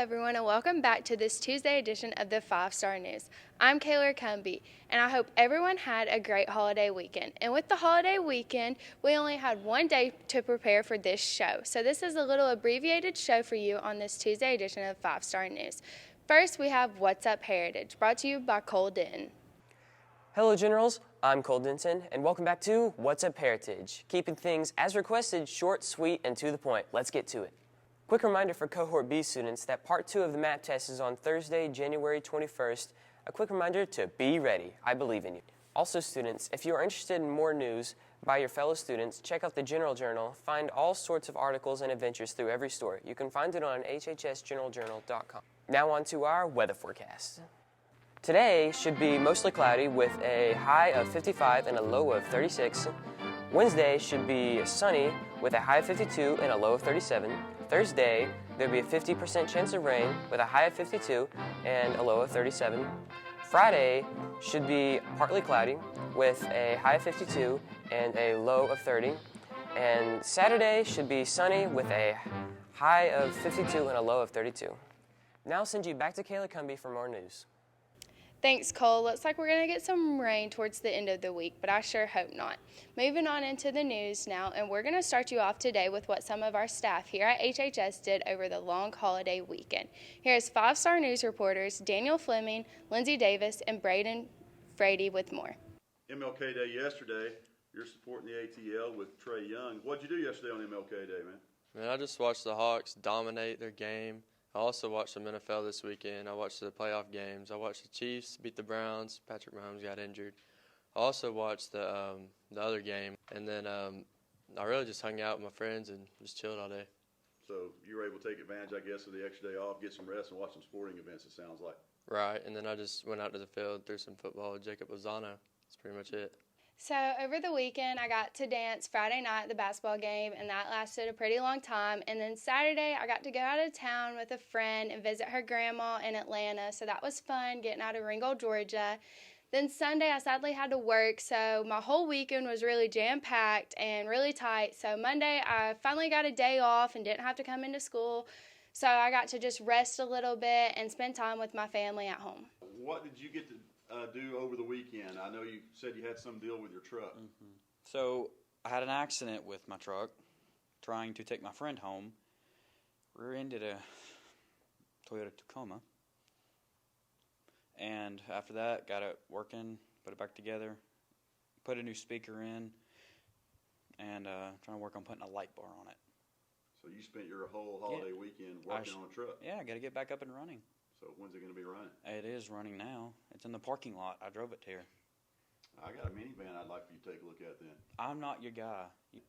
everyone, and welcome back to this Tuesday edition of the 5-Star News. I'm Kayla Cumbie, and I hope everyone had a great holiday weekend. And with the holiday weekend, we only had one day to prepare for this show. So this is a little abbreviated show for you on this Tuesday edition of 5-Star News. First, we have What's Up Heritage, brought to you by Cole Denton. Hello, Generals. I'm Cole Denton, and welcome back to What's Up Heritage, keeping things as requested, short, sweet, and to the point. Let's get to it. Quick reminder for Cohort B students that Part 2 of the math test is on Thursday, January 21st. A quick reminder to be ready. I believe in you. Also, students, if you are interested in more news by your fellow students, check out the General Journal. Find all sorts of articles and adventures through every story. You can find it on hhsgeneraljournal.com. Now on to our weather forecast. Today should be mostly cloudy with a high of 55 and a low of 36. Wednesday should be sunny with a high of 52 and a low of 37. Thursday, there'll be a 50% chance of rain with a high of 52 and a low of 37. Friday should be partly cloudy with a high of 52 and a low of 30. And Saturday should be sunny with a high of 52 and a low of 32. Now I'll send you back to Kayla Cumbie for more news. Thanks, Cole. Looks like we're going to get some rain towards the end of the week, but I sure hope not. Moving on into the news now, and we're going to start you off today with what some of our staff here at HHS did over the long holiday weekend. Here's 5-Star News reporters Daniel Fleming, Lindsay Davis, and Braden Frady with more. MLK Day yesterday, you're supporting the ATL with Trey Young. What'd you do yesterday on MLK Day, man? Man, I just watched the Hawks dominate their game. I also watched some NFL this weekend. I watched the playoff games. I watched the Chiefs beat the Browns. Patrick Mahomes got injured. I also watched the other game, and then I really just hung out with my friends and just chilled all day. So you were able to take advantage, I guess, of the extra day off, get some rest, and watch some sporting events, it sounds like. Right, and then I just went out to the field, threw some football with Jacob Lozano. That's pretty much it. So over the weekend, I got to dance Friday night at the basketball game, and that lasted a pretty long time. And then Saturday, I got to go out of town with a friend and visit her grandma in Atlanta. So that was fun, getting out of Ringgold, Georgia. Then Sunday, I sadly had to work, so my whole weekend was really jam-packed and really tight. So Monday, I finally got a day off and didn't have to come into school. So I got to just rest a little bit and spend time with my family at home. What did you get to do over the weekend? I know you said you had some deal with your truck. So I had an accident with my truck trying to take my friend home. Rear-ended a Toyota Tacoma. And after that, got it working, put it back together, put a new speaker in, and trying to work on putting a light bar on it. So you spent your whole holiday weekend working on a truck. Yeah, I got to get back up and running. So when's it going to be running? It is running now. It's in the parking lot. I drove it here. I got a minivan I'd like for you to take a look at then. I'm not your guy.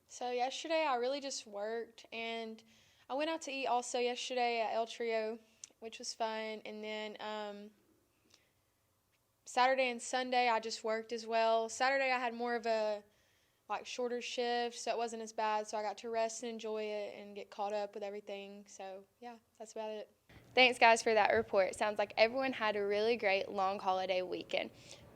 So yesterday I really just worked, and I went out to eat also yesterday at El Trio, which was fun. And then Saturday and Sunday I just worked as well. Saturday I had more of a shorter shift, so it wasn't as bad. So I got to rest and enjoy it and get caught up with everything. So yeah, that's about it. Thanks, guys, for that report. Sounds like everyone had a really great long holiday weekend.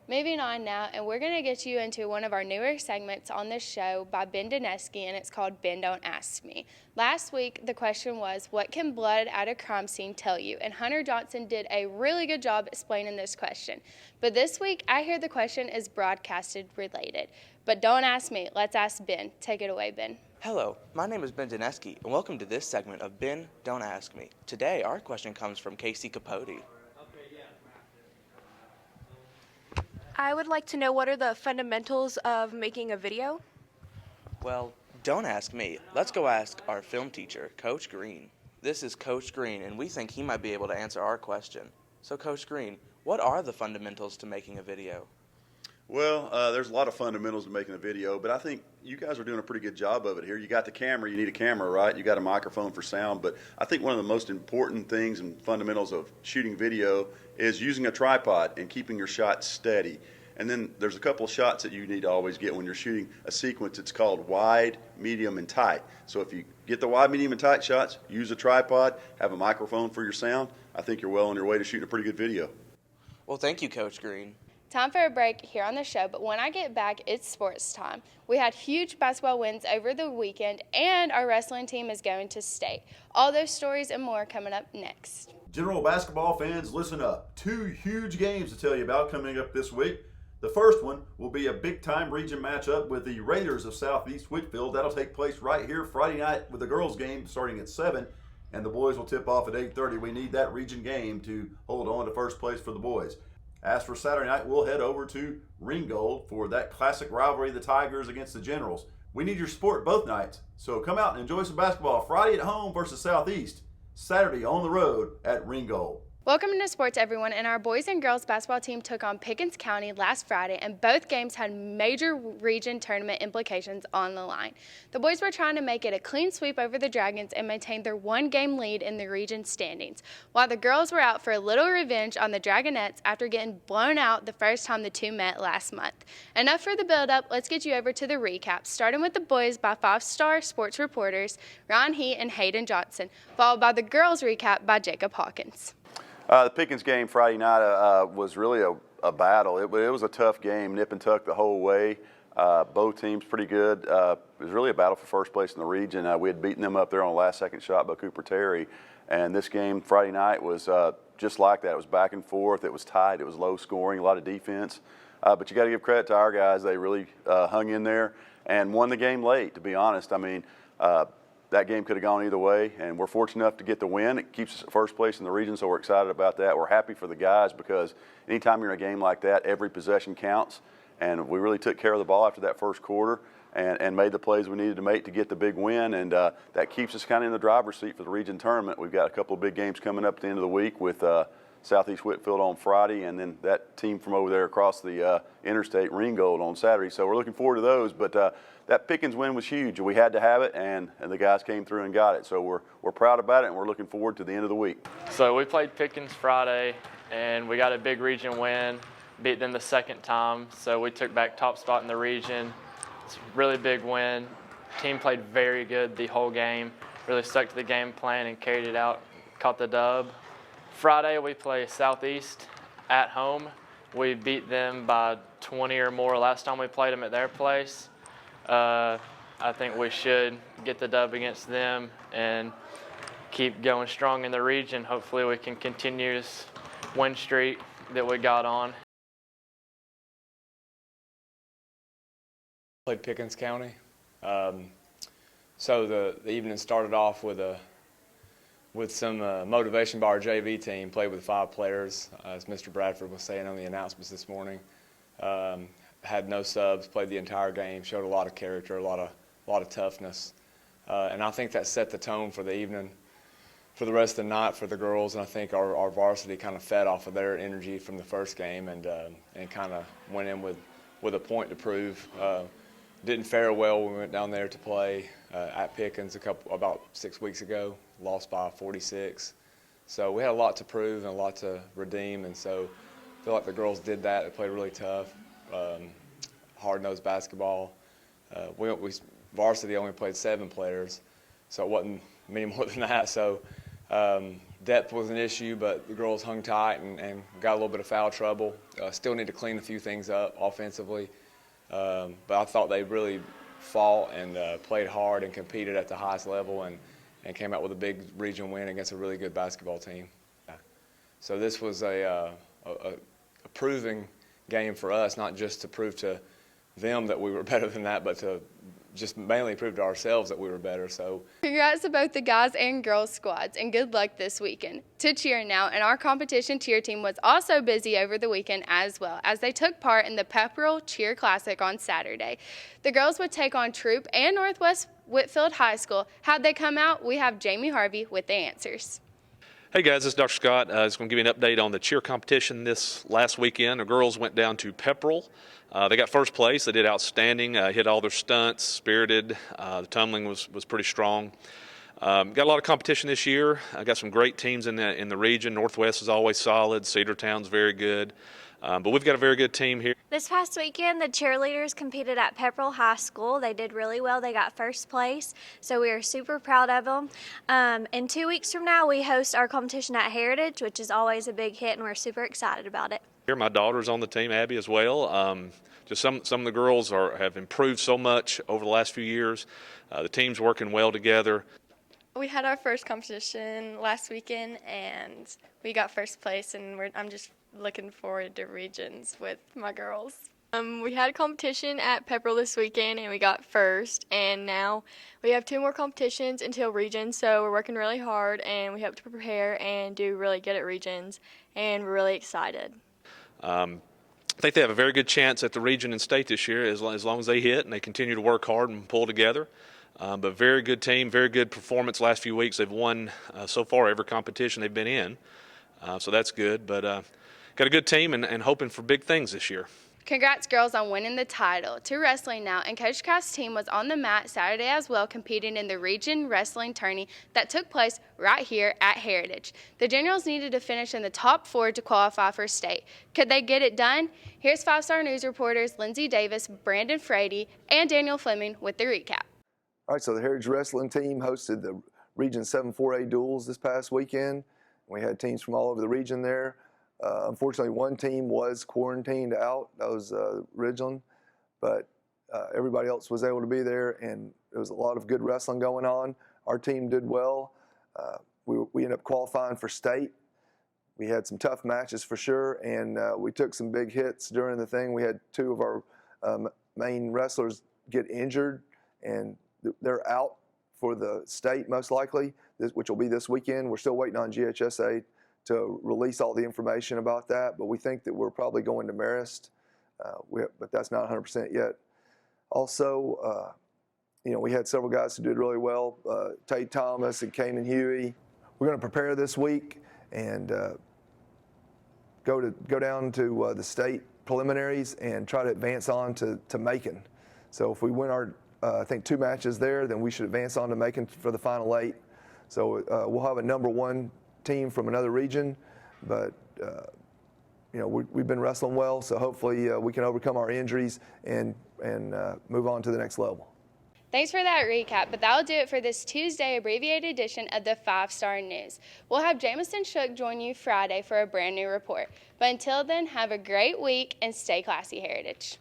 Moving on now, and we're going to get you into one of our newer segments on this show by Ben Dineski, and it's called Ben Don't Ask Me. Last week, the question was, what can blood at a crime scene tell you? And Hunter Johnson did a really good job explaining this question. But this week, I hear the question is broadcasted related. But don't ask me. Let's ask Ben. Take it away, Ben. Hello, my name is Ben Dineski, and welcome to this segment of Ben Don't Ask Me. Today, our question comes from Casey Capote. I would like to know, what are the fundamentals of making a video? Well, don't ask me. Let's go ask our film teacher, Coach Green. This is Coach Green, and we think he might be able to answer our question. So, Coach Green, what are the fundamentals to making a video? Well, there's a lot of fundamentals to making a video, but I think you guys are doing a pretty good job of it here. You got the camera, you need a camera, right? You got a microphone for sound, but I think one of the most important things and fundamentals of shooting video is using a tripod and keeping your shot steady. And then there's a couple of shots that you need to always get when you're shooting a sequence. It's called wide, medium, and tight. So if you get the wide, medium, and tight shots, use a tripod, have a microphone for your sound, I think you're well on your way to shooting a pretty good video. Well, thank you, Coach Green. Time for a break here on the show, but when I get back, it's sports time. We had huge basketball wins over the weekend, and our wrestling team is going to state. All those stories and more coming up next. General basketball fans, listen up. 2 huge games to tell you about coming up this week. The first one will be a big-time region matchup with the Raiders of Southeast Whitfield. That'll take place right here Friday night with the girls' game starting at 7, and the boys will tip off at 8:30. We need that region game to hold on to first place for the boys. As for Saturday night, we'll head over to Ringgold for that classic rivalry, the Tigers against the Generals. We need your support both nights, so come out and enjoy some basketball. Friday at home versus Southeast, Saturday on the road at Ringgold. Welcome into sports, everyone, and our boys and girls basketball team took on Pickens County last Friday, and both games had major region tournament implications on the line. The boys were trying to make it a clean sweep over the Dragons and maintain their 1-game lead in the region standings, while the girls were out for a little revenge on the Dragonettes after getting blown out the first time the two met last month. Enough for the build-up, let's get you over to the recap, starting with the boys by 5-star sports reporters Ron Heat and Hayden Johnson, followed by the girls recap by Jacob Hawkins. The Pickens game Friday night was really a battle. It was a tough game, nip and tuck the whole way. Both teams pretty good. It was really a battle for first place in the region. We had beaten them up there on a last-second shot by Cooper Terry. And this game Friday night was just like that. It was back and forth. It was tight. It was low scoring, a lot of defense. But you got to give credit to our guys. They really hung in there and won the game late, to be honest. I mean, that game could have gone either way, and we're fortunate enough to get the win. It keeps us at first place in the region, so we're excited about that. We're happy for the guys because anytime you're in a game like that, every possession counts, and we really took care of the ball after that first quarter and made the plays we needed to make to get the big win, and that keeps us kind of in the driver's seat for the region tournament. We've got a couple of big games coming up at the end of the week with Southeast Whitfield on Friday, and then that team from over there across the interstate, Ringgold, on Saturday. So we're looking forward to those, but that Pickens win was huge. We had to have it, and the guys came through and got it. So we're proud about it, and we're looking forward to the end of the week. So we played Pickens Friday, and we got a big region win, beat them the second time. So we took back top spot in the region. It's a really big win. Team played very good the whole game, really stuck to the game plan and carried it out, caught the dub. Friday we play Southeast at home. We beat them by 20 or more last time we played them at their place. I think we should get the dub against them and keep going strong in the region. Hopefully we can continue this win streak that we got on. Played Pickens County. So the evening started off with some motivation by our JV team. Played with 5 players, as Mr. Bradford was saying on the announcements this morning. Had no subs, played the entire game, showed a lot of character, a lot of toughness, and I think that set the tone for the evening, for the rest of the night for the girls. And I think our varsity kind of fed off of their energy from the first game and kind of went in with a point to prove. Didn't fare well when we went down there to play at Pickens about 6 weeks ago. Lost by 46. So we had a lot to prove and a lot to redeem, and so I feel like the girls did that. They played really tough, hard-nosed basketball. We varsity only played 7 players, so it wasn't many more than that. So depth was an issue, but the girls hung tight and got a little bit of foul trouble. Still need to clean a few things up offensively. But I thought they really fought and played hard and competed at the highest level and came out with a big region win against a really good basketball team. So this was a proving game for us, not just to prove to them that we were better than that, but to just mainly prove to ourselves that we were better. So congrats to both the guys and girls squads, and good luck this weekend. To cheer now, and our competition cheer team was also busy over the weekend as well, as they took part in the Pepperell Cheer Classic on Saturday. The girls would take on Troop and Northwest Whitfield High School. How'd they come out? We have Jamie Harvey with the answers. Hey guys, this is Dr. Scott. I was going to give you an update on the cheer competition this last weekend. The girls went down to Pepperell. They got first place. They did outstanding, hit all their stunts, spirited. The tumbling was pretty strong. Got a lot of competition this year. I got some great teams in the region. Northwest is always solid. Cedartown's very good. But we've got a very good team here. This past weekend, the cheerleaders competed at Pepperell High School. They did really well. They got first place, so we are super proud of them. And 2 weeks from now, we host our competition at Heritage, which is always a big hit, and we're super excited about it. Here, my daughter's on the team, Abby, as well. Just some of the girls have improved so much over the last few years. The team's working well together. We had our first competition last weekend, and we got first place, and I'm just looking forward to regions with my girls. We had a competition at Pepperell this weekend, and we got first, and now we have 2 more competitions until regions, so we're working really hard, and we hope to prepare and do really good at regions, and we're really excited. I think they have a very good chance at the region and state this year as long as they hit and they continue to work hard and pull together. But very good team, very good performance last few weeks. They've won so far every competition they've been in, so that's good. But got a good team and hoping for big things this year. Congrats, girls, on winning the title. To wrestling now, and Coach Cass' team was on the mat Saturday as well, competing in the region wrestling tourney that took place right here at Heritage. The Generals needed to finish in the top 4 to qualify for state. Could they get it done? Here's 5-Star News reporters Lindsay Davis, Brandon Frady, and Daniel Fleming with the recap. All right, so the Heritage Wrestling team hosted the Region 7-4A duels this past weekend. We had teams from all over the region there. Unfortunately, one team was quarantined out. That was Ridgeland, but everybody else was able to be there, and there was a lot of good wrestling going on. Our team did well. We ended up qualifying for state. We had some tough matches for sure, and we took some big hits during the thing. We had 2 of our main wrestlers get injured, and they're out for the state most likely, which will be this weekend. We're still waiting on GHSA to release all the information about that, but we think that we're probably going to Marist, but that's not 100% yet. Also, we had several guys who did really well, Tate Thomas and Kanan Huey. We're going to prepare this week and go down to the state preliminaries and try to advance on to Macon. So if we win our, I think 2 matches there, then we should advance on to Macon for the final 8. So we'll have a number 1 team from another region, but we've been wrestling well, so hopefully we can overcome our injuries and move on to the next level. Thanks for that recap, but that'll do it for this Tuesday abbreviated edition of the 5-Star News. We'll have Jamison Shook join you Friday for a brand new report. But until then, have a great week and stay classy, Heritage.